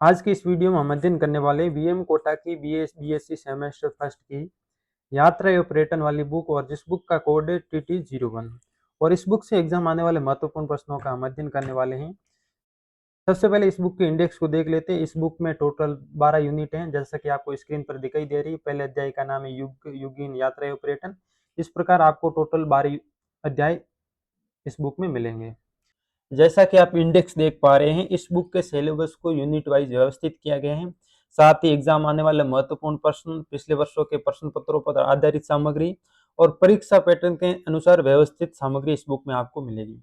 आज की इस वीडियो में हम अध्ययन करने वाले बीएम कोटा की बीएससी सेमेस्टर फर्स्ट की यात्रा एवं पर्यटन वाली बुक और जिस बुक का कोड है TT01 और इस बुक से एग्जाम आने वाले महत्वपूर्ण प्रश्नों का हम अध्ययन करने वाले हैं। सबसे पहले इस बुक के इंडेक्स को देख लेते हैं। इस बुक में टोटल 12 यूनिट हैं, जैसा कि आपको स्क्रीन पर दिखाई दे रही है। पहले अध्याय का नाम है युग युगीन यात्रा एवं पर्यटन। इस प्रकार आपको टोटल 12 अध्याय इस बुक में मिलेंगे। जैसा कि आप इंडेक्स देख पा रहे हैं, इस बुक के सिलेबस को यूनिट वाइज व्यवस्थित किया गया है। साथ ही एग्जाम आने वाले महत्वपूर्ण प्रश्न, पिछले वर्षों के प्रश्न पत्रों पर आधारित सामग्री और परीक्षा पैटर्न के अनुसार व्यवस्थित सामग्री इस बुक में आपको मिलेगी।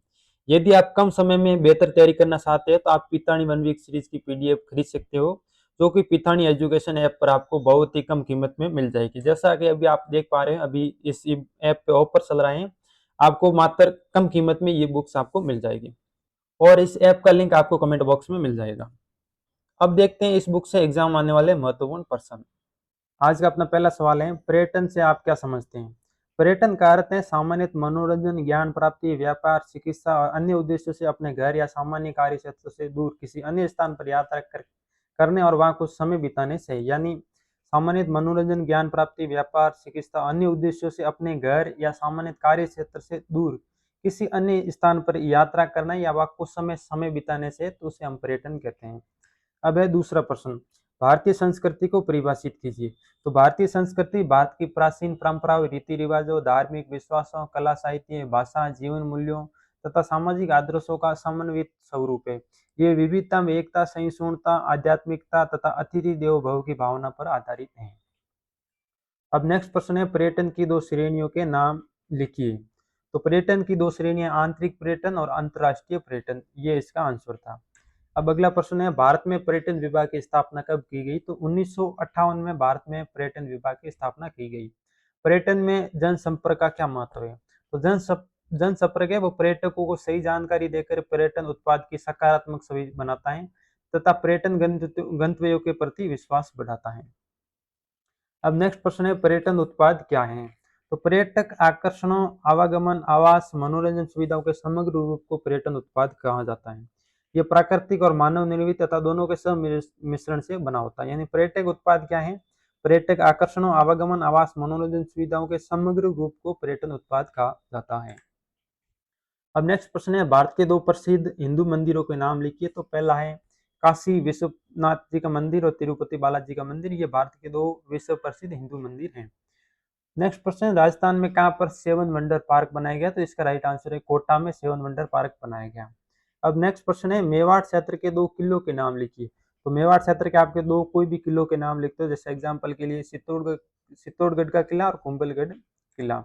यदि आप कम समय में बेहतर तैयारी करना चाहते हैं तो आप पितानी 1 वीक सीरीज की PDF खरीद सकते हो, जो कि पितानी एजुकेशन ऐप पर आपको बहुत ही कम कीमत में मिल जाएगी। जैसा कि अभी आप देख पा रहे हैं, अभी इस ऐप पे ऑफर चल रहे हैं, आपको मात्र कम कीमत में ये बुक्स आपको मिल जाएगी और इस ऐप का लिंक आपको कमेंट बॉक्स में मिल जाएगा। अब देखते हैं इस बुक से एग्जाम आने वाले महत्वपूर्ण प्रश्न। आज का अपना पहला सवाल है, पर्यटन से आप क्या समझते हैं? पर्यटन का अर्थ है सामान्यतः मनोरंजन, ज्ञान प्राप्ति, व्यापार, चिकित्सा और अन्य उद्देश्यों से अपने घर या सामान्य कार्य क्षेत्र से दूर किसी अन्य स्थान पर यात्रा करने और वहां कुछ समय बिताने से। यानी सामान्य मनोरंजन, ज्ञान प्राप्ति, व्यापार, चिकित्सा, अन्य उद्देश्यों से अपने घर या सामान्य कार्य क्षेत्र से दूर किसी अन्य स्थान पर यात्रा करना या वहां कुछ समय समय बिताने से, तो उसे हम पर्यटन कहते हैं। अब है दूसरा प्रश्न, भारतीय संस्कृति को परिभाषित कीजिए। तो भारतीय संस्कृति भारत की प्राचीन परंपराओं, रीति रिवाजों, धार्मिक विश्वासों, कला, साहित्य, भाषा, जीवन मूल्यों तथा सामाजिक आदर्शों का समन्वित स्वरूप है। ये विविधता में एकता, सहिष्णुता, आध्यात्मिकता तथा अतिथि देवो भव की भावना पर आधारित है। अब नेक्स्ट प्रश्न है, पर्यटन की दो श्रेणियों के नाम लिखिए। तो पर्यटन की दो श्रेणियां, आंतरिक पर्यटन और अंतर्राष्ट्रीय पर्यटन, ये इसका आंसर था। अब अगला प्रश्न है, भारत में पर्यटन विभाग की स्थापना कब की गई? तो 1958 में भारत में पर्यटन विभाग की स्थापना की गई। पर्यटन में जनसंपर्क का क्या महत्व है? तो जनसंपर्क है वो पर्यटकों को सही जानकारी देकर पर्यटन उत्पाद की सकारात्मक छवि बनाता है तथा पर्यटन गंतव्यों के प्रति विश्वास बढ़ाता है। अब नेक्स्ट प्रश्न है, पर्यटन उत्पाद क्या है? तो पर्यटक आकर्षणों, आवागमन, आवास, मनोरंजन सुविधाओं के समग्र रूप को पर्यटन उत्पाद कहा जाता है। ये प्राकृतिक और मानव निर्मित तथा दोनों के मिश्रण से बना होता है। यानी पर्यटक उत्पाद क्या है? पर्यटक आकर्षणों, आवागमन, आवास, मनोरंजन सुविधाओं के समग्र रूप को पर्यटन उत्पाद कहा जाता है। अब नेक्स्ट प्रश्न है, भारत के दो प्रसिद्ध हिंदू मंदिरों के नाम लिखिए। तो पहला है काशी विश्वनाथ जी का मंदिर और तिरुपति बालाजी का मंदिर, ये भारत के दो विश्व प्रसिद्ध हिंदू मंदिर हैं। नेक्स्ट प्रश्न, राजस्थान में कहाँ पर सेवन वंडर पार्क बनाया गया? तो इसका राइट आंसर है कोटा में सेवन वंडर पार्क बनाया गया। अब नेक्स्ट प्रश्न है, मेवाड़ क्षेत्र के दो किलों के नाम लिखिए। तो मेवाड़ क्षेत्र के आपके दो कोई भी किलों के नाम लिखते हो, जैसे एग्जाम्पल के लिए चित्तौड़गढ़ का किला और कुंभलगढ़ किला।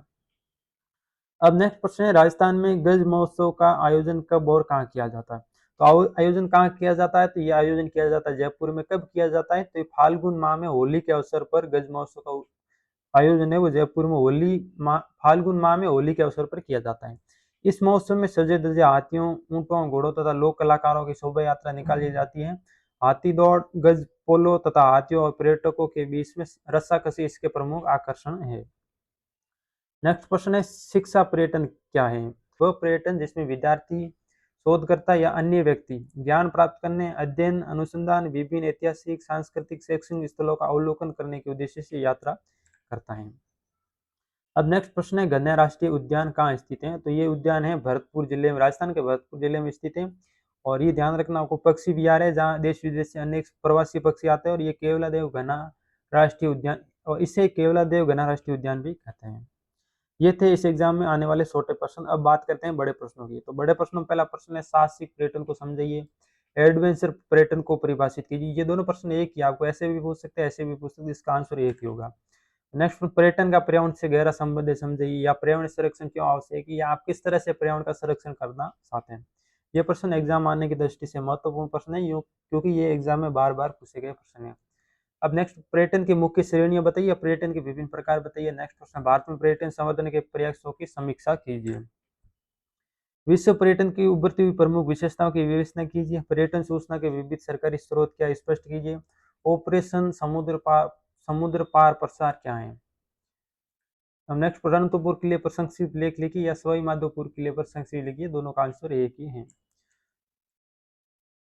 अब नेक्स्ट प्रश्न है, राजस्थान में गज महोत्सव का आयोजन कब और कहाँ किया जाता है? तो आयोजन कहाँ किया जाता है? तो ये आयोजन किया जाता है जयपुर में। कब किया जाता है? तो फाल्गुन माह में होली के अवसर पर गज महोत्सव का आयोजन है वो जयपुर में फाल्गुन माह में होली के अवसर पर किया जाता है। इस महोत्सव में सजे धजे हाथियों, ऊंटों, घोड़ों तथा लोक कलाकारों की शोभा यात्रा निकाली जाती है। हाथी दौड़, गज पोलो तथा हाथियों और पर्यटकों के बीच में रस्साकसी इसके प्रमुख आकर्षण है। नेक्स्ट प्रश्न है, शिक्षा पर्यटन क्या है? वह पर्यटन जिसमें विद्यार्थी, शोधकर्ता या अन्य व्यक्ति ज्ञान प्राप्त करने, अध्ययन, अनुसंधान, विभिन्न ऐतिहासिक, सांस्कृतिक, शैक्षणिक स्थलों का अवलोकन करने के उद्देश्य से यात्रा करता है। अब नेक्स्ट प्रश्न है, गन्ना राष्ट्रीय उद्यान कहाँ स्थित है? तो ये उद्यान है भरतपुर जिले में, राजस्थान के भरतपुर जिले में स्थित है। और ये ध्यान रखना, आपको पक्षी विहार है जहाँ देश विदेश से अनेक प्रवासी पक्षी आते हैं। और ये केवलादेव घना राष्ट्रीय उद्यान, और इसे केवलादेव घना राष्ट्रीय उद्यान भी कहते हैं। ये थे इस एग्जाम में आने वाले छोटे प्रश्न। अब बात करते हैं बड़े प्रश्नों की। तो बड़े प्रश्नों में पहला प्रश्न है, साहसिक पर्यटन को समझिए, एडवेंचर पर्यटन को परिभाषित कीजिए। ये दोनों प्रश्न एक ही, आपको ऐसे भी पूछ सकते हैं, ऐसे भी पूछ सकते हैं, इसका आंसर एक ही होगा। नेक्स्ट, पर्यटन का पर्यावरण से गहरा संबंध है समझिए, या पर्यावरण संरक्षण क्यों आवश्यक है, या आप किस तरह से पर्यावरण का संरक्षण करना चाहते हैं। ये प्रश्न एग्जाम आने की दृष्टि से महत्वपूर्ण प्रश्न है, क्योंकि ये एग्जाम में बार बार पूछे गए प्रश्न है। अब नेक्स्ट, पर्यटन की मुख्य श्रेणियां बताइए, पर्यटन के विभिन्न प्रकार बताइए। नेक्स्ट प्रश्न, भारत में पर्यटन संवर्धन के प्रयासों की समीक्षा कीजिए। विश्व पर्यटन की उभरती हुई प्रमुख विशेषताओं की विवेचना कीजिए। पर्यटन सूचना के विविध सरकारी स्रोत क्या स्पष्ट कीजिए। ऑपरेशन समुद्र पार प्रसार क्या है। अब नेक्स्ट, रणथंभौर किले पर संक्षिप्त लेख लिखिए, या सवाई माधोपुर किले पर संक्षिप्त लिखिए। दोनों का आंसर एक ही है।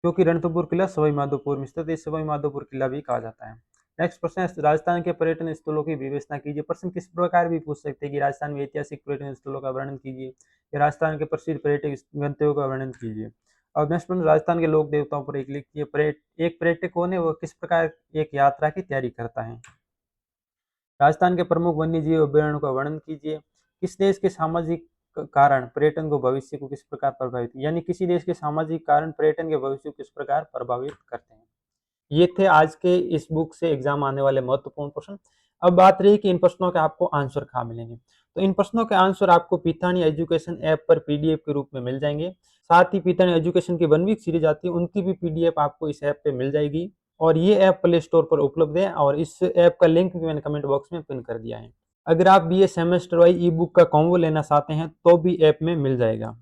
क्योंकि रणथंभौर किला सवाई माधोपुर में स्थित है, सवाई माधोपुर किला भी कहा जाता है। नेक्स्ट प्रश्न है, राजस्थान के पर्यटन स्थलों की विवेचना कीजिए। प्रश्न किस प्रकार भी पूछ सकते हैं कि राजस्थान में ऐतिहासिक पर्यटन स्थलों का वर्णन कीजिए या राजस्थान के प्रसिद्ध पर्यटक गंतव्यों का वर्णन कीजिए। और नेक्स्ट प्रश्न, राजस्थान के लोक देवताओं पर एक लिखिए। एक पर्यटक कौन है, वो किस प्रकार एक यात्रा की तैयारी करता है। राजस्थान के प्रमुख वन्य जीव अभयारण्यों का वर्णन कीजिए। किस देश के सामाजिक कारण पर्यटन को भविष्य को किस प्रकार प्रभावित, यानी किसी देश के सामाजिक कारण पर्यटन के भविष्य को किस प्रकार प्रभावित करते हैं। ये थे आज के इस बुक से एग्जाम आने वाले महत्वपूर्ण प्रश्न। अब बात रही कि इन प्रश्नों के आपको आंसर कहाँ मिलेंगे। तो इन प्रश्नों के आंसर आपको पितानी एजुकेशन ऐप पर पीडीएफ के रूप में मिल जाएंगे। साथ ही पितानी एजुकेशन की 1 वीक सीरीज आती है, उनकी भी पीडीएफ आपको इस ऐप पे मिल जाएगी। और ये ऐप प्ले स्टोर पर उपलब्ध है और इस ऐप का लिंक भी मैंने कमेंट बॉक्स में पिन कर दिया है। अगर आप बी ए सेमेस्टर वाइज ई बुक का कॉम्बो लेना चाहते हैं तो भी ऐप में मिल जाएगा।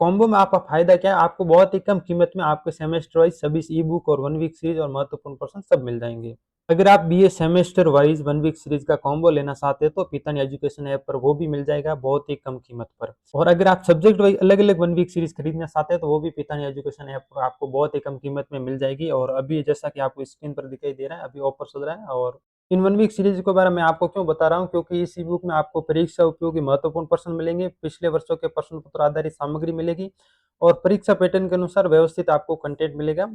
कॉम्बो में आपका फायदा क्या है, आपको बहुत ही कम कीमत में आपको सेमेस्टर वाइज सभी ई बुक और 1 वीक सीरीज और महत्वपूर्ण प्रश्न सब मिल जाएंगे। अगर आप बी ए सेमेस्टर वाइज 1 वीक सीरीज का कॉम्बो लेना चाहते हैं तो पितानी एजुकेशन ऐप पर वो भी मिल जाएगा बहुत ही कम कीमत पर। और अगर आप सब्जेक्ट वाइज अलग अलग 1 वीक सीरीज खरीदना चाहते हैं तो वो भी पितानी एजुकेशन ऐप पर आपको बहुत ही कम कीमत में मिल जाएगी। और अभी जैसा कि आपको स्क्रीन पर दिखाई दे रहा है, अभी ऑफर चल रहा है। और इन 1 वीक सीरीज के बारे में आपको क्यों बता रहा हूँ, क्योंकि इस ई बुक में आपको परीक्षा उपयोगी महत्वपूर्ण प्रश्न मिलेंगे, पिछले वर्षों के प्रश्न पत्र आधारित सामग्री मिलेगी और परीक्षा पैटर्न के अनुसार व्यवस्थित आपको कंटेंट मिलेगा।